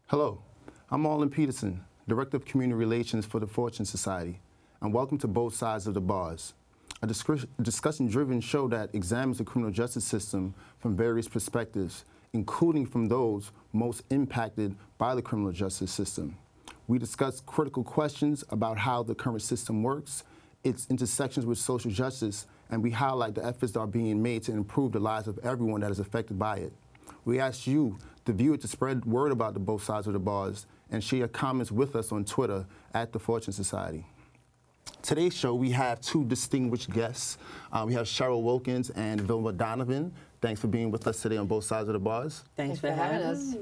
Hello, I'm Marlon Peterson, Director of Community Relations for the Fortune Society, and welcome to Both Sides of the Bars, a discussion-driven show that examines the criminal justice system from various perspectives, including from those most impacted by the criminal justice system. We discuss critical questions about how the current system works, its intersections with social justice, and we highlight the efforts that are being made to improve the lives of everyone that is affected by it. We ask you, the viewer, to spread word about the Both Sides of the Bars and share your comments with us on Twitter at The Fortune Society. Today's show, we have two distinguished guests. We have Cheryl Wilkins and Vilma Donovan. Thanks for being with us today on Both Sides of the Bars. Thanks for having us.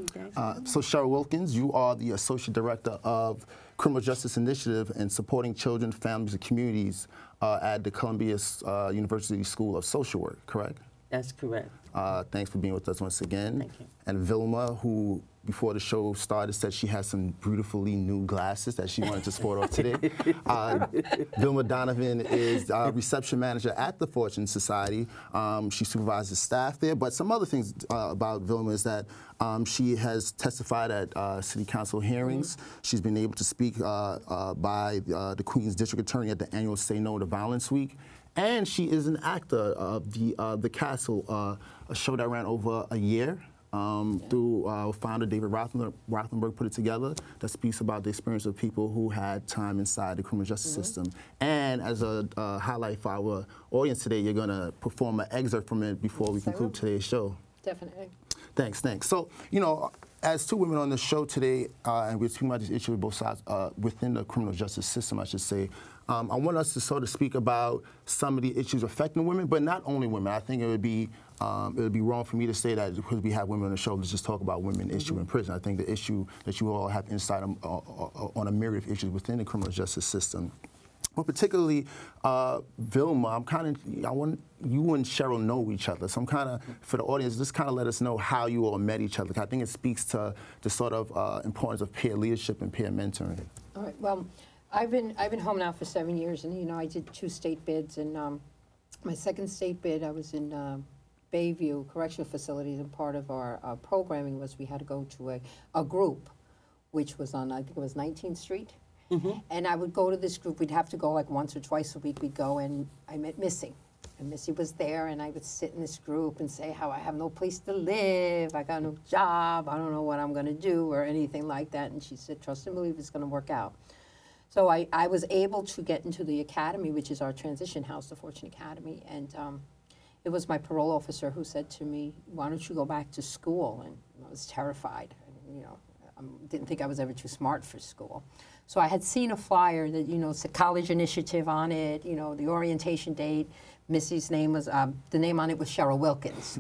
So Cheryl Wilkins, you are the Associate Director of Criminal Justice Initiative and Supporting Children, Families, and Communities at the Columbia University School of Social Work, correct? That's correct. Thanks for being with us once again. Thank you. And Vilma, who before the show started said she has some beautifully new glasses that she wanted to sport off today. Vilma Donovan is reception manager at the Fortune Society. She supervises staff there, but some other things about Vilma is that she has testified at city council hearings. She's been able to speak by the Queens District Attorney at the annual Say No to Violence Week. And she is an actor of the Castle, a show that ran over a year. Through our founder, David Rothenberg, put it together, that speaks about the experience of people who had time inside the criminal justice system. And as a highlight for our audience today, you're going to perform an excerpt from it before we conclude today's show. Definitely. Thanks, thanks. So, you know, as two women on the show today, and we're speaking about this issue with both sides within the criminal justice system, I should say, I want us to sort of speak about some of the issues affecting women, but not only women. I think it would be wrong for me to say that because we have women on the show to just talk about women issue in prison. I think the issue that you all have insight on a myriad of issues within the criminal justice system. But particularly, Vilma, I want you and Cheryl know each other. So I'm kind of, for the audience, just kind of let us know how you all met each other. I think it speaks to the sort of importance of peer leadership and peer mentoring. All right. Well, I've been home now for 7 years, and I did 2 state bids, and my second state bid, I was in Bayview Correctional Facilities, and part of our programming was we had to go to a group, which was on, I think it was 19th Street. And I would go to this group. We'd have to go like once or twice a week. We'd go, and I met Missy. And Missy was there, and I would sit in this group and say how I have no place to live, I got no job, I don't know what I'm going to do or anything like that. And she said, trust and believe it's going to work out. So I was able to get into the academy, which is our transition house, the Fortune Academy. And it was my parole officer who said to me, why don't you go back to school? And I was terrified. I didn't think I was ever too smart for school. So I had seen a flyer that, it's a college initiative on it, the orientation date. Missy's name was, the name on it was Cheryl Wilkins.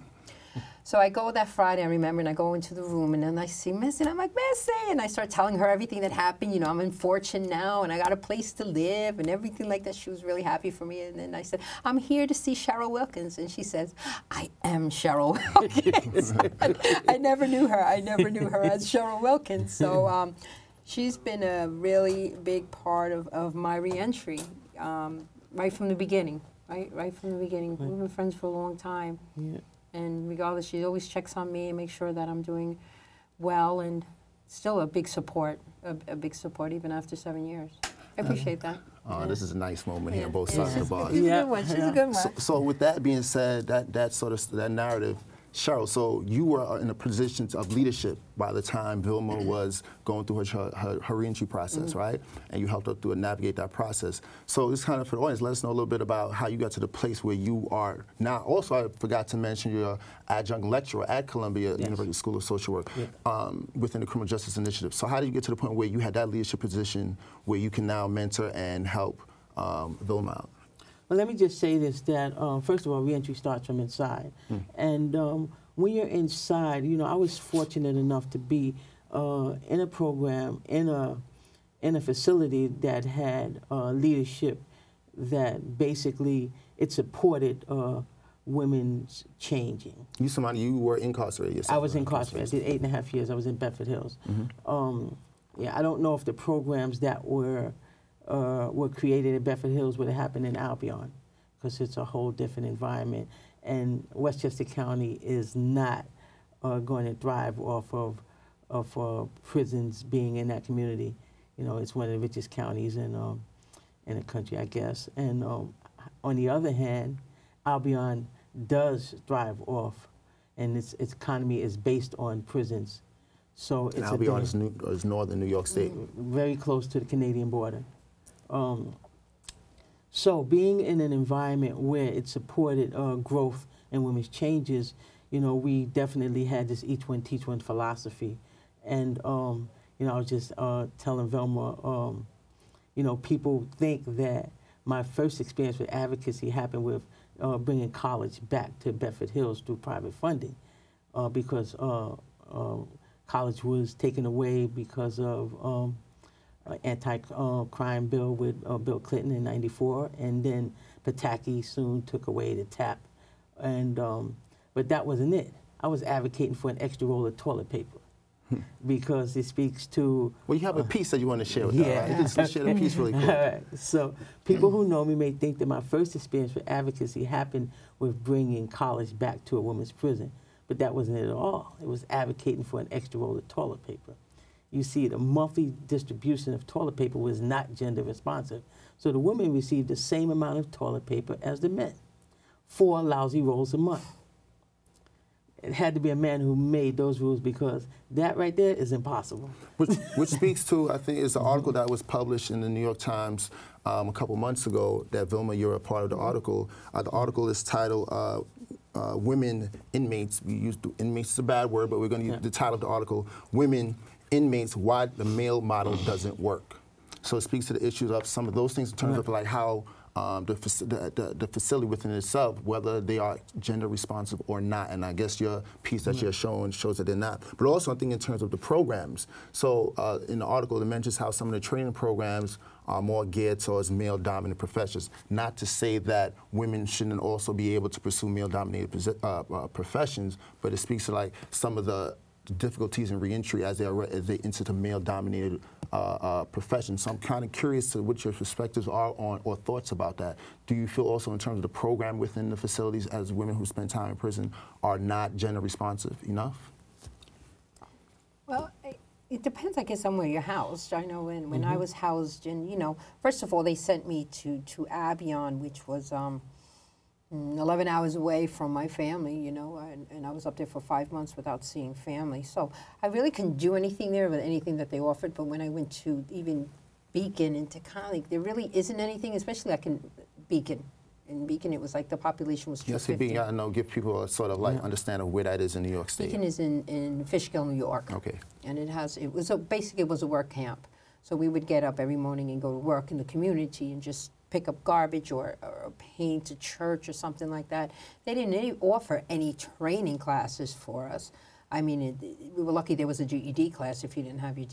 So I go that Friday, I remember, and I go into the room, and then I see Missy, and I'm like, Missy! And I start telling her everything that happened. I'm in Fortune now, and I got a place to live, and everything like that. She was really happy for me. And then I said, I'm here to see Cheryl Wilkins. And she says, I am Cheryl Wilkins. I never knew her. I never knew her as Cheryl Wilkins. So she's been a really big part of my reentry right from the beginning. Right from the beginning. We've been friends for a long time. Yeah. And regardless, she always checks on me and makes sure that I'm doing well, and still a big support even after 7 years. I appreciate that. This is a nice moment here on both sides of the bar. She's a good one. She's a good one. So with that being said, that narrative, Cheryl, so you were in a position of leadership by the time Vilma was going through her reentry process, right? And you helped her through and navigate that process. So this kind of, for the audience, let us know a little bit about how you got to the place where you are now. Also, I forgot to mention you're adjunct lecturer at Columbia University School of Social Work within the Criminal Justice Initiative. So how did you get to the point where you had that leadership position where you can now mentor and help Vilma out? Well, let me just say this, that first of all, reentry starts from inside. And when you're inside, I was fortunate enough to be in a program, in a facility that had leadership that basically, it supported women's changing. You were incarcerated yourself? I was incarcerated. I did 8.5 years. I was in Bedford Hills. I don't know if the programs that were created in Bedford Hills would have happened in Albion, because it's a whole different environment. And Westchester County is not going to thrive off of prisons being in that community. You know, it's one of the richest counties in the country, I guess. And on the other hand, Albion does thrive off, and its economy is based on prisons. So it's Albion is northern New York State. Very close to the Canadian border. So being in an environment where it supported growth and women's changes, you know, we definitely had this each one teach one philosophy. And, you know, I was just telling Velma, you know, people think that my first experience with advocacy happened with bringing college back to Bedford Hills through private funding, because college was taken away because of anti-crime bill with Bill Clinton in '94, and then Pataki soon took away the TAP, and but that wasn't it. I was advocating for an extra roll of toilet paper because it speaks to. Well, you have a piece that you want to share with yeah. us. Right? Just share the piece really quick. All right. So people who know me may think that my first experience with advocacy happened with bringing college back to a women's prison, but that wasn't it at all. It was advocating for an extra roll of toilet paper. You see, the monthly distribution of toilet paper was not gender responsive. So the women received the same amount of toilet paper as the men, 4 lousy rolls a month. It had to be a man who made those rules, because that right there is impossible. Which speaks to, I think, is an article that was published in the New York Times a couple months ago that, Vilma, you're a part of the article. The article is titled Women Inmates. We use inmates is a bad word, but we're going to use the title of the article, Women Inmates, Why the Male Model Doesn't Work. So it speaks to the issues of some of those things in terms of like how the facility within itself, whether they are gender responsive or not. And I guess your piece that you're showing shows that they're not. But also I think in terms of the programs. So in the article it mentions how some of the training programs are more geared towards male-dominant professions. Not to say that women shouldn't also be able to pursue male-dominated professions, but it speaks to like some of the difficulties in reentry as they enter the male-dominated profession. So I'm kind of curious to what your perspectives are on or thoughts about that. Do you feel also in terms of the program within the facilities as women who spend time in prison are not gender responsive enough? Well, it depends, I guess, on where you're housed. I know when I was housed in, you know, first of all, they sent me to Albion, which was 11 hours away from my family, you know, and I was up there for 5 months without seeing family. So I really couldn't do anything there with anything that they offered. But when I went to even Beacon and Taconic, there really isn't anything, especially like in Beacon. In Beacon, it was like the population was 250. Beacon, I know, give people a sort of like understanding of where that is in New York State. Beacon is in Fishkill, New York. Okay. And basically it was a work camp. So we would get up every morning and go to work in the community and just pick up garbage or paint a church or something like that. They didn't offer any training classes for us. I mean, we were lucky there was a GED class if you didn't have your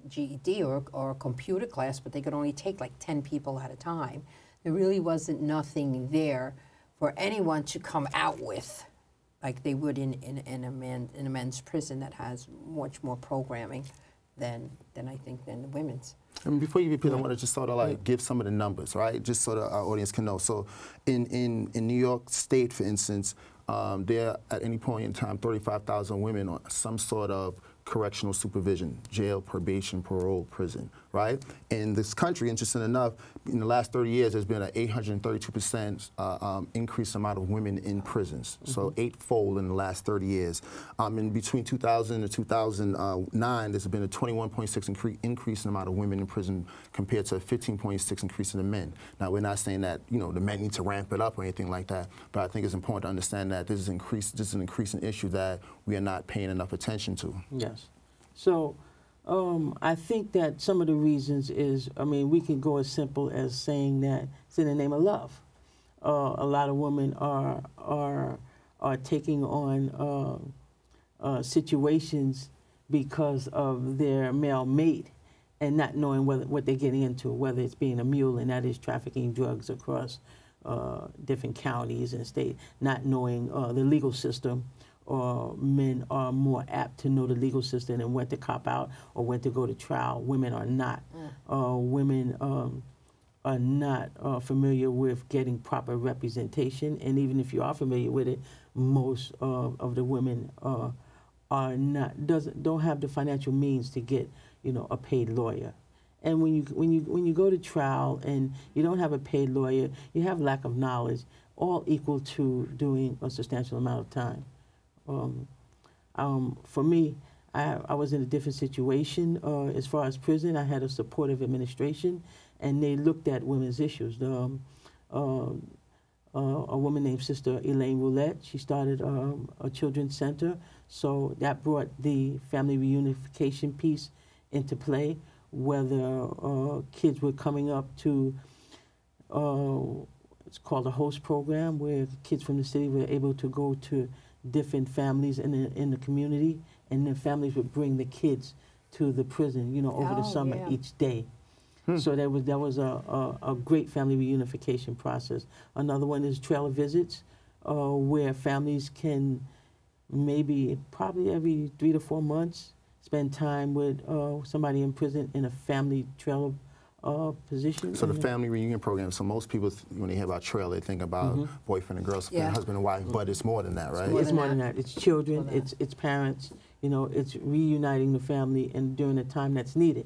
GED or a computer class, but they could only take like 10 people at a time. There really wasn't nothing there for anyone to come out with like they would in a men's prison that has much more programming than I think than the women's. And before you repeat, I want to just sort of like give some of the numbers, right? Just so that our audience can know. So in New York State, for instance, there at any point in time 35,000 women on some sort of correctional supervision, jail, probation, parole, prison, right? In this country, interesting enough, in the last 30 years, there's been an 832% increased amount of women in prisons. So 8-fold in the last 30 years. In between 2000 and 2009, there's been a 21.6 increase in the amount of women in prison compared to a 15.6 increase in the men. Now, we're not saying that, you know, the men need to ramp it up or anything like that, but I think it's important to understand that this is an increasing issue that we are not paying enough attention to. Yes. So I think that some of the reasons is, I mean, we can go as simple as saying that it's in the name of love. A lot of women are taking on situations because of their male mate and not knowing what they're getting into, whether it's being a mule, and that is trafficking drugs across different counties and states, not knowing the legal system. Men are more apt to know the legal system and when to cop out or when to go to trial. Women are not. Women are not familiar with getting proper representation, and even if you are familiar with it, most of the women are not don't have the financial means to get, you know, a paid lawyer. And when you go to trial and you don't have a paid lawyer, you have lack of knowledge, all equal to doing a substantial amount of time. For me, I was in a different situation. As far as prison, I had a supportive administration, and they looked at women's issues. A woman named Sister Elaine Roulette, she started a children's center, so that brought the family reunification piece into play, whether kids were coming up to, it's called a host program, where kids from the city were able to go to different families in the community, and the families would bring the kids to the prison, you know, over the summer each day. So that was a great family reunification process. Another one is trailer visits, where families can probably every 3 to 4 months spend time with somebody in prison in a family trailer position. So the family reunion program, so most people, when they hear about trailer, they think about boyfriend and girlfriend, husband and wife, but it's more than that, right? It's more than that. It's children, it's parents, you know, it's reuniting the family and during the time that's needed.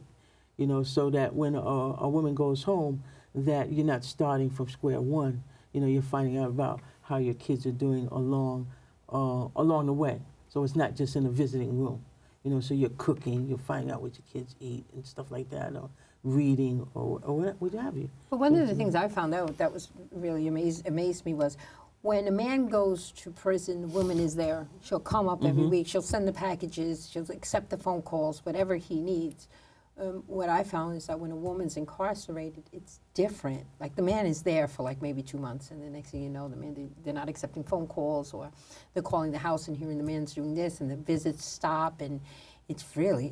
You know, so that when a woman goes home, that you're not starting from square one. You know, you're finding out about how your kids are doing along the way. So it's not just in a visiting room. You know, so you're cooking, you're finding out what your kids eat and stuff like that, or reading, or what have you. But one of the things I found out that was really amazed me was, when a man goes to prison, the woman is there. She'll come up every week. She'll send the packages. She'll accept the phone calls, whatever he needs. What I found is that when a woman's incarcerated, it's different. Like, the man is there for like maybe 2 months, and the next thing you know, the man, they're not accepting phone calls, or they're calling the house and hearing the man's doing this, and the visits stop, and it's really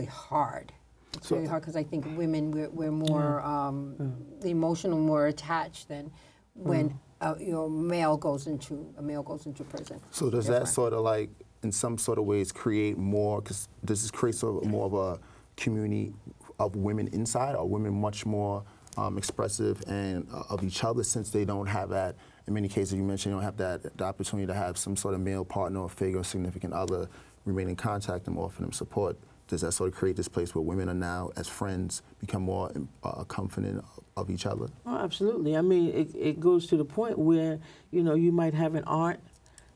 hard. It's really hard, because I think women, we're more emotional, more attached than when you know, a male goes into prison. So does that sort of, like, in some sort of ways create more, because does this create sort of more of a community of women inside? Are women much more expressive and of each other, since they don't have that, in many cases you mentioned, they don't have the opportunity to have some sort of male partner or figure or significant other remain in contact and offer them support? Does that sort of create this place where women are now, as friends, become more confident of each other? Oh, absolutely. I mean, it goes to the point where, you know, you might have an aunt,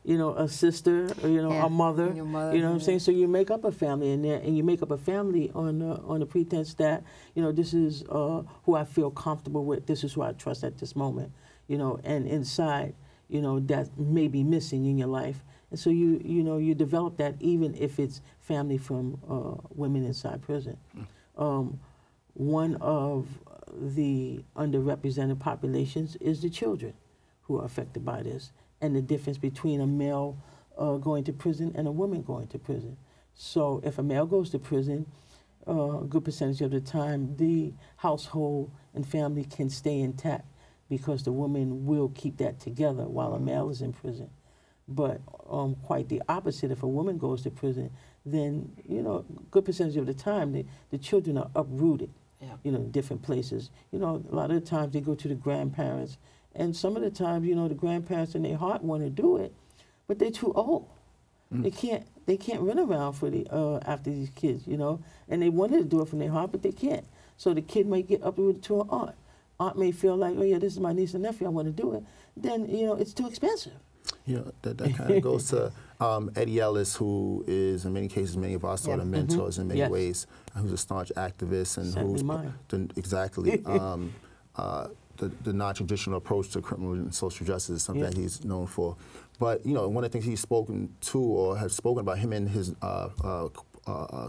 you know, a sister, or, you know, a mother, you know what I'm saying? So you make up a family in there, and you make up a family on the pretense that, you know, this is who I feel comfortable with, this is who I trust at this moment, you know, and inside, you know, that may be missing in your life. And so you know, you develop that even if it's family from women inside prison. One of the underrepresented populations is the children who are affected by this, and the difference between a male going to prison and a woman going to prison. So if a male goes to prison, a good percentage of the time, the household and family can stay intact, because the woman will keep that together while a male is in prison. But quite the opposite, if a woman goes to prison, then, you know, a good percentage of the time, the children are uprooted, you know, in different places. You know, a lot of the times they go to the grandparents, and some of the times, you know, the grandparents in their heart want to do it, but they're too old. They can't run around for after these kids, you know, and they wanted to do it from their heart, but they can't. So the kid might get uprooted to an aunt. Aunt may feel like, oh yeah, this is my niece and nephew, I want to do it. Then, you know, it's too expensive. Yeah, that kind of goes to Eddie Ellis, who is, in many cases, many of our sort of mentors in many ways, who's a staunch activist, and who's the non-traditional approach to criminal and social justice is something that he's known for. But, you know, one of the things he's spoken to, or has spoken about, him and his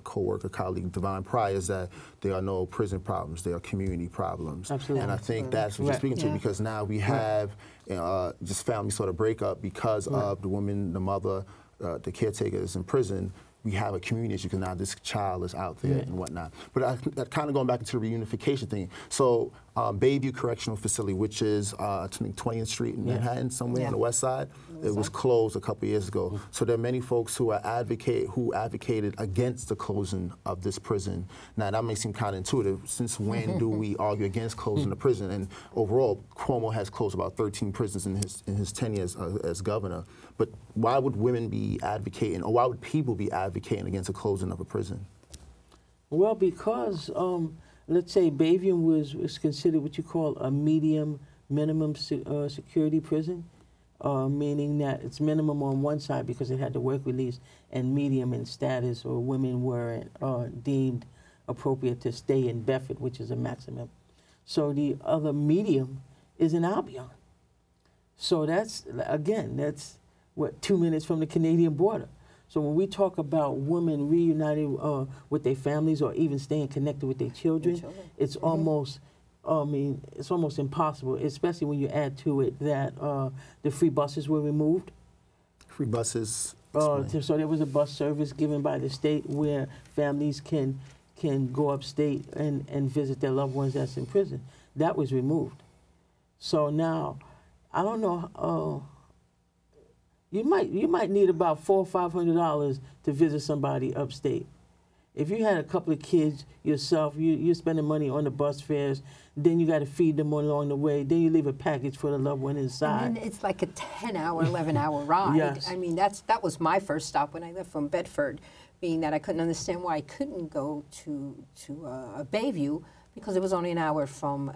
co-worker, colleague, Divine Pryor, is that there are no prison problems, there are community problems. Absolutely. And I think that's what you're speaking to, because now we have just family sort of breakup because of the woman, the mother, the caretaker is in prison. We have a community issue because now this child is out there and whatnot. But kind of going back into the reunification thing. So Bayview Correctional Facility, which is I think 20th Street in Manhattan, somewhere on the west side. It was closed a couple years ago. So there are many folks who advocated against the closing of this prison. Now that may seem counterintuitive. Since when do we argue against closing the prison? And overall, Cuomo has closed about 13 prisons in his tenure as governor. But why would women be advocating, or why would people be advocating against the closing of a prison? Well, because let's say Bayview was considered what you call a medium minimum security prison, meaning that it's minimum on one side because it had the work release, and medium in status, or women were deemed appropriate to stay in Bedford, which is a maximum. So the other medium is in Albion. So that's, again, that's what, 2 minutes from the Canadian border. So when we talk about women reuniting with their families, or even staying connected with their children, it's almost, I mean, it's almost impossible, especially when you add to it that the free buses were removed. Free buses? So there was a bus service given by the state where families can go upstate and visit their loved ones that's in prison. That was removed. So now, I don't know, you might need about $400 or $500 to visit somebody upstate. If you had a couple of kids yourself, you're spending money on the bus fares, then you got to feed them along the way, then you leave a package for the loved one inside. And then it's like a 10-hour, 11-hour ride. Yes. I mean, that was my first stop when I left from Bedford, being that I couldn't understand why I couldn't go to Bayview, because it was only an hour from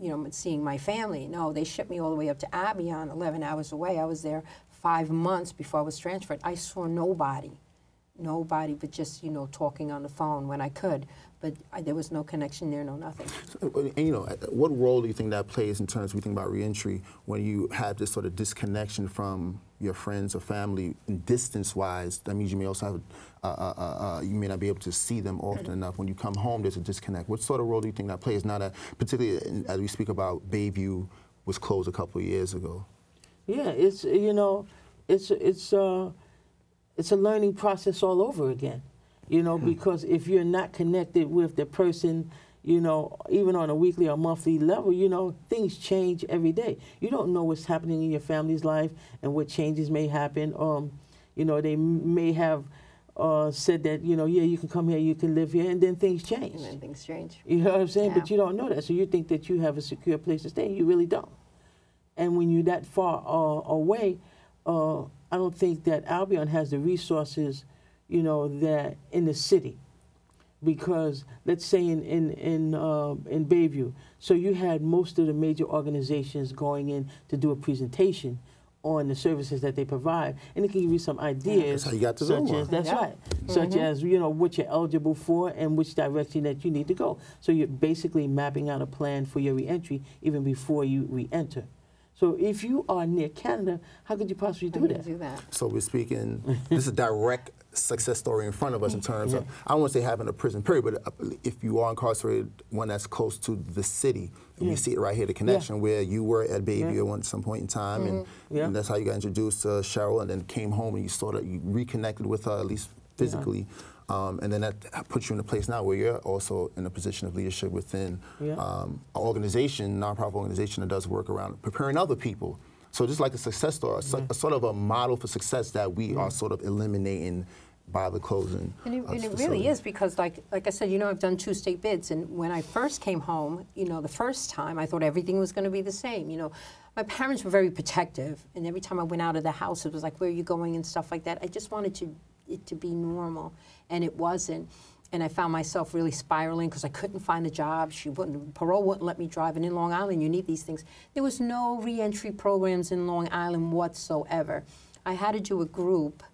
you know, seeing my family. No, they shipped me all the way up to Albion, 11 hours away. I was there 5 months before I was transferred. I saw nobody but just, you know, talking on the phone when I could. But there was no connection there, no nothing. So, and, you know, what role do you think that plays in terms of, we think about reentry, when you have this sort of disconnection from your friends or family, distance-wise? That means you may also have, you may not be able to see them often enough. When you come home, there's a disconnect. What sort of role do you think that plays? Now that, particularly as we speak about Bayview was closed a couple of years ago. Yeah, it's, you know, it's a learning process all over again, you know, because if you're not connected with the person, you know, even on a weekly or monthly level, you know, things change every day. You don't know what's happening in your family's life and what changes may happen. You know, they may have said that, you know, yeah, you can come here, you can live here, and then things change. And then things change. You know what I'm saying? Yeah. But you don't know that, so you think that you have a secure place to stay, and you really don't. And when you're that far away, I don't think that Albion has the resources, you know, that in the city, because let's say in Bayview, so you had most of the major organizations going in to do a presentation on the services that they provide, and it can give you some ideas. That's how you got to such as, that's right, such as, you know, what you're eligible for and which direction that you need to go. So you're basically mapping out a plan for your reentry even before you reenter. So if you are near Canada, how could you possibly do that? So we're speaking, this is a direct success story in front of us in terms of, I don't want to say having a prison period, but if you are incarcerated, one that's close to the city, and we see it right here, the connection where you were at Bayview at some point in time, and that's how you got introduced to Cheryl, and then came home and you reconnected with her, at least physically. And then that puts you in a place now where you're also in a position of leadership within an organization, nonprofit organization that does work around preparing other people. So just like a success story, a sort of a model for success that we are sort of eliminating by the closing. And it really is, because like I said, you know, I've done 2 state bids, and when I first came home, you know, the first time I thought everything was going to be the same. You know, my parents were very protective, and every time I went out of the house, it was like, where are you going and stuff like that. I just wanted it to be normal, and it wasn't. And I found myself really spiraling because I couldn't find a job. Parole wouldn't let me drive, and in Long Island, you need these things. There was no reentry programs in Long Island whatsoever. I had to do a group,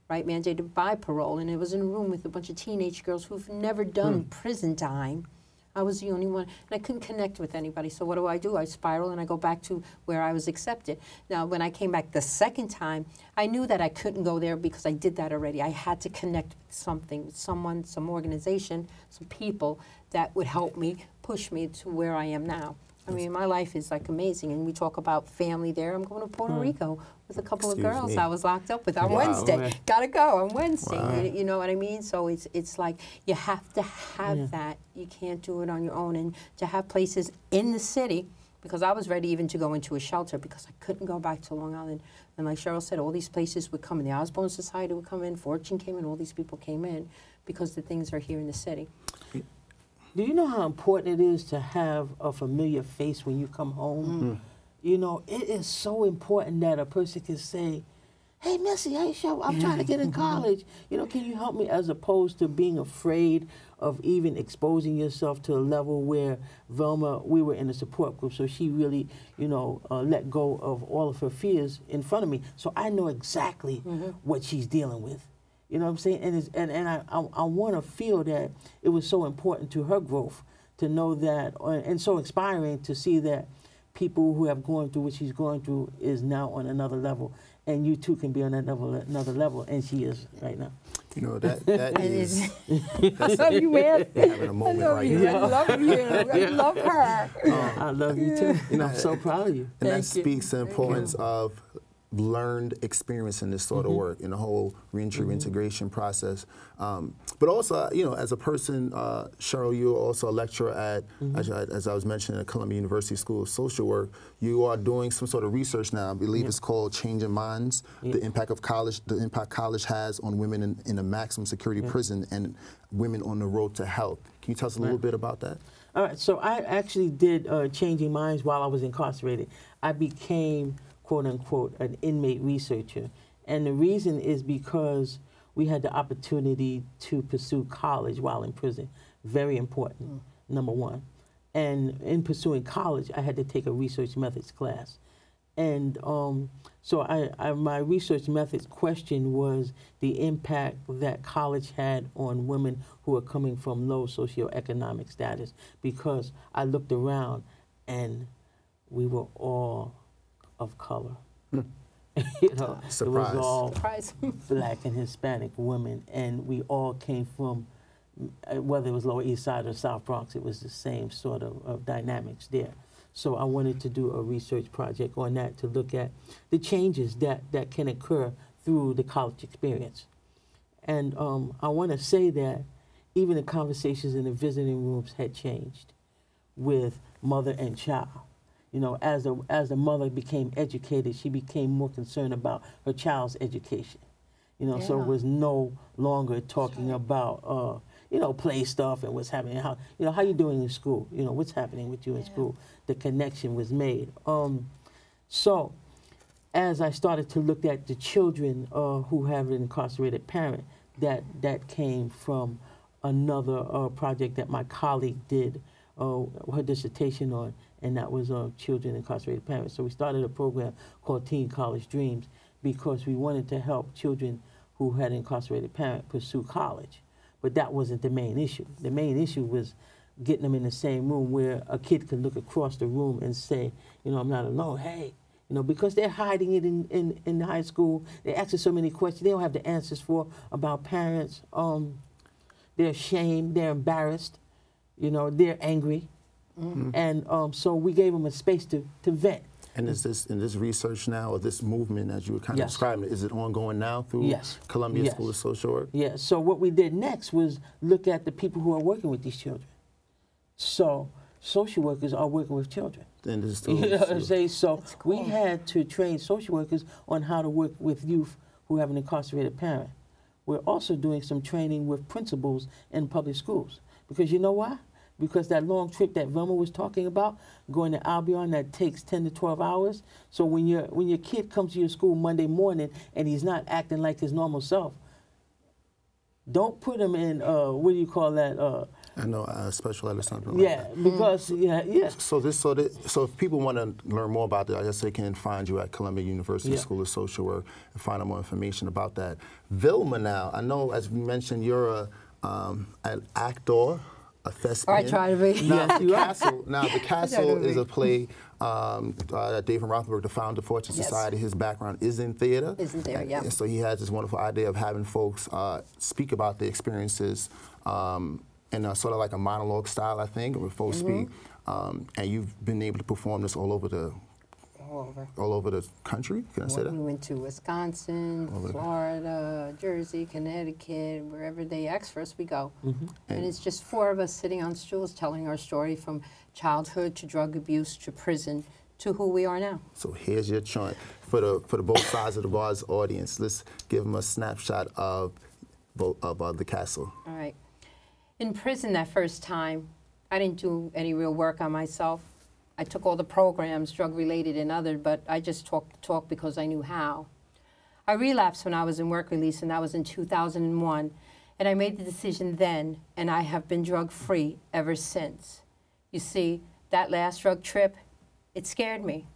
right, mandated by parole, and it was in a room with a bunch of teenage girls who've never done prison time. I was the only one, and I couldn't connect with anybody. So what do? I spiral, and I go back to where I was accepted. Now, when I came back the second time, I knew that I couldn't go there because I did that already. I had to connect with something, someone, some organization, some people that would help me, push me to where I am now. I mean, my life is like amazing, and we talk about family there. I'm going to Puerto Rico with a couple of girls I was locked up with on Wednesday. Right. Gotta go on Wednesday. Wow. You know what I mean? So it's like you have to have that. You can't do it on your own, and to have places in the city. Because I was ready even to go into a shelter because I couldn't go back to Long Island. And like Cheryl said, all these places would come in. The Osborne Society would come in, Fortune came in, all these people came in because the things are here in the city. Do you know how important it is to have a familiar face when you come home? You know, it is so important that a person can say, hey, Missy, hey, Cheryl, I'm trying to get in college. You know, can you help me? As opposed to being afraid of even exposing yourself to a level where Velma, we were in a support group, so she really, you know, let go of all of her fears in front of me. So I know exactly what she's dealing with. You know what I'm saying? And I want to feel that it was so important to her growth to know that, and so inspiring to see that people who have gone through what she's going through is now on another level. And you too can be on another level, and she is right now. You know, that is... I love you, man. Having a moment right you. now. I love you. I love her. I love you too. And I'm so proud of you. And that speaks to the importance of learned experience in this sort of work, in the whole reentry reintegration process. But also, you know, as a person, Cheryl, you're also a lecturer at, as I was mentioning, at Columbia University School of Social Work. You are doing some sort of research now. I believe it's called Changing Minds: the impact of college, the impact college has on women in a maximum security prison and women on the road to health. Can you tell us a little bit about that? All right. So I actually did Changing Minds while I was incarcerated. I became, quote unquote, an inmate researcher. And the reason is because we had the opportunity to pursue college while in prison. Very important, number one. And in pursuing college, I had to take a research methods class. And so my research methods question was the impact that college had on women who are coming from low socioeconomic status, because I looked around and we were all of color. You know, Surprise. it was all Surprise. Black and Hispanic women, and we all came from, whether it was Lower East Side or South Bronx, it was the same sort of dynamics there. So I wanted to do a research project on that to look at the changes that can occur through the college experience. And I want to say that even the conversations in the visiting rooms had changed with mother and child. You know, as the mother became educated, she became more concerned about her child's education. You know, so it was no longer talking about, you know, play stuff and what's happening. How you doing in school? You know, what's happening with you in school? The connection was made. So as I started to look at the children who have an incarcerated parent, that came from another project that my colleague did her dissertation on, and that was children incarcerated parents. So we started a program called Teen College Dreams because we wanted to help children who had an incarcerated parent pursue college. But that wasn't the main issue. The main issue was getting them in the same room where a kid could look across the room and say, you know, I'm not alone. Hey, you know, because they're hiding it in high school. They're asking so many questions they don't have the answers for about parents. They're ashamed, they're embarrassed, you know, they're angry. And so we gave them a space to vent. And is this in this research now, or this movement, as you were kind of describing it, is it ongoing now through Columbia School of Social Work? Yes. So what we did next was look at the people who are working with these children. So social workers are working with children. And this you know what I'm saying? So we had to train social workers on how to work with youth who have an incarcerated parent. We're also doing some training with principals in public schools. Because you know why? Because that long trip that Velma was talking about, going to Albion, that takes 10 to 12 hours. So when your kid comes to your school Monday morning and he's not acting like his normal self, don't put him in, what do you call that? I know, special ed or something like that. Because, So if people want to learn more about that, I guess they can find you at Columbia University School of Social Work and find out more information about that. Vilma now, I know, as we mentioned, you're an actor, a thespian. I try to be. Now, The Castle is a play that David Rothenberg, the founder of Fortune Society, his background is in theater. Is in theater, And so he has this wonderful idea of having folks speak about the experiences in sort of like a monologue style, I think, with folk speak. And you've been able to perform this all over the country. Can I say that? We went to Wisconsin, Florida, Jersey, Connecticut, wherever they ask for us, we go. And it's just 4 of us sitting on stools telling our story from childhood to drug abuse to prison to who we are now. So here's your chant for the both sides of the bars audience. Let's give them a snapshot of the castle. All right. In prison that first time, I didn't do any real work on myself. I took all the programs, drug-related and other, but I just talked because I knew how. I relapsed when I was in work release, and that was in 2001. And I made the decision then, and I have been drug-free ever since. You see, that last drug trip, it scared me.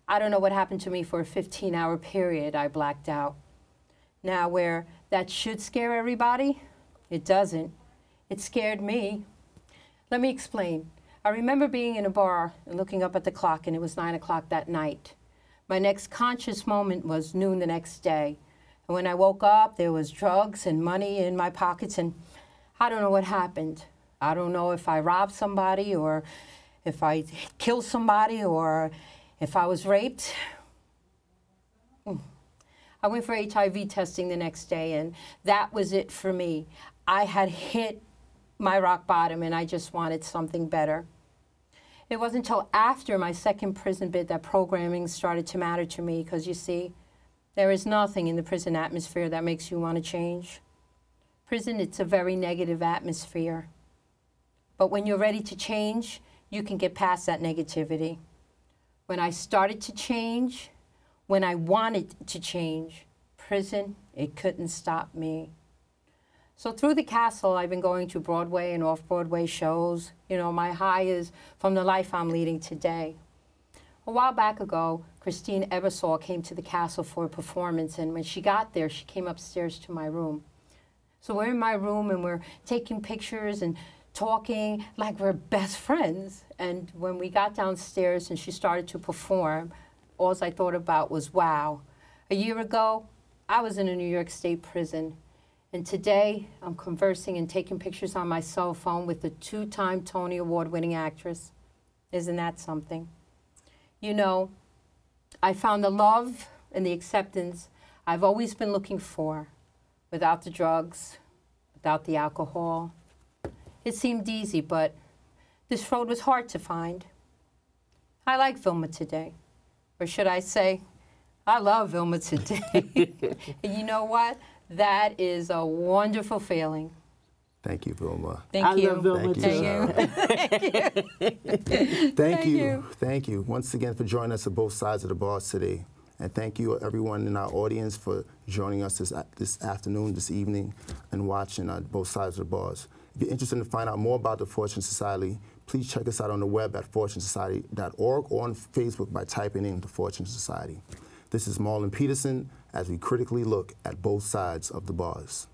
I don't know what happened to me for a 15-hour period. I blacked out. Now, where that should scare everybody, it doesn't. It scared me. Let me explain. I remember being in a bar and looking up at the clock, and it was 9 o'clock that night. My next conscious moment was noon the next day. And when I woke up, there was drugs and money in my pockets, and I don't know what happened. I don't know if I robbed somebody or if I killed somebody or if I was raped. I went for HIV testing the next day, and that was it for me. I had hit my rock bottom, and I just wanted something better. It wasn't until after my second prison bid that programming started to matter to me, because you see, there is nothing in the prison atmosphere that makes you want to change. Prison, it's a very negative atmosphere. But when you're ready to change, you can get past that negativity. When I started to change, when I wanted to change, prison, it couldn't stop me. So through the castle, I've been going to Broadway and off-Broadway shows. You know, my high is from the life I'm leading today. A while back ago, Christine Ebersol came to the castle for a performance, and when she got there, she came upstairs to my room. So we're in my room, and we're taking pictures and talking like we're best friends. And when we got downstairs and she started to perform, all I thought about was, wow. A year ago, I was in a New York State prison. And today, I'm conversing and taking pictures on my cell phone with a 2-time Tony Award-winning actress. Isn't that something? You know, I found the love and the acceptance I've always been looking for, without the drugs, without the alcohol. It seemed easy, but this road was hard to find. I like Vilma today. Or should I say, I love Vilma today. And you know what? That is a wonderful feeling. Thank you, Vilma. Thank you. I love Vilma too. Thank you. Thank you once again for joining us at both sides of the bars today. And thank you, everyone in our audience, for joining us this afternoon, this evening, and watching both sides of the bars. If you're interested in finding out more about the Fortune Society, please check us out on the web at fortunesociety.org or on Facebook by typing in the Fortune Society. This is Marlon Peterson as we critically look at both sides of the bars.